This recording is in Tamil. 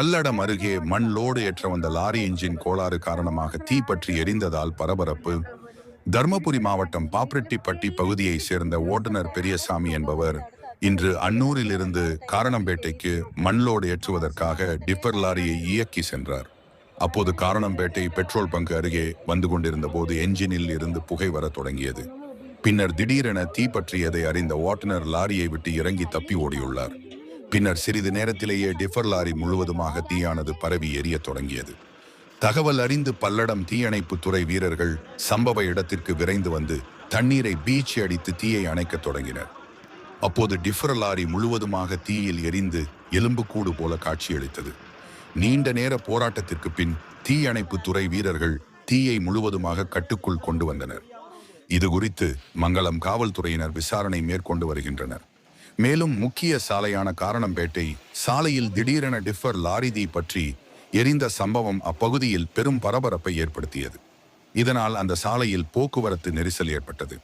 பல்லடம் அருகே மண் லோடு ஏற்ற வந்த லாரி என்ஜின் கோளாறு காரணமாக தீ பற்றி எரிந்ததால் பரபரப்பு. தர்மபுரி மாவட்டம் பாப்பிரெட்டிப்பட்டி பகுதியைச் சேர்ந்த ஓட்டுநர் பெரியசாமி என்பவர் இன்று அன்னூரிலிருந்து காரணம்பேட்டைக்கு மண் லோடு ஏற்றுவதற்காக டிப்பர் லாரியை இயக்கி சென்றார். அப்போது காரணம்பேட்டை பெட்ரோல் பங்க் அருகே வந்து கொண்டிருந்த போது என்ஜினில் இருந்து புகை வர தொடங்கியது. பின்னர் திடீரென தீ பற்றியதை அறிந்த ஓட்டுநர் லாரியை விட்டு இறங்கி தப்பி ஓடியுள்ளார். பின்னர் சிறிது நேரத்திலேயே டிப்பர் லாரி முழுவதுமாக தீயானது பரவி எரிய தொடங்கியது. தகவல் அறிந்து பல்லடம் தீயணைப்பு துறை வீரர்கள் சம்பவ இடத்திற்கு விரைந்து வந்து தண்ணீரை பீச்சி அடித்து தீயை அணைக்க தொடங்கினர். அப்போது டிப்பர் லாரி முழுவதுமாக தீயில் எரிந்து எலும்புக்கூடு போல காட்சியளித்தது. நீண்ட நேர போராட்டத்திற்கு பின் தீயணைப்பு துறை வீரர்கள் தீயை முழுவதுமாக கட்டுக்குள் கொண்டு வந்தனர். இது குறித்து மங்களம் காவல்துறையினர் விசாரணை மேற்கொண்டு வருகின்றனர். மேலும் முக்கிய சாலையான காரணம்பேட்டை சாலையில் திடீரென டிப்பர் லாரி தீ பற்றி எரிந்த சம்பவம் அப்பகுதியில் பெரும் பரபரப்பை ஏற்படுத்தியது. இதனால் அந்த சாலையில் போக்குவரத்து நெரிசல் ஏற்பட்டது.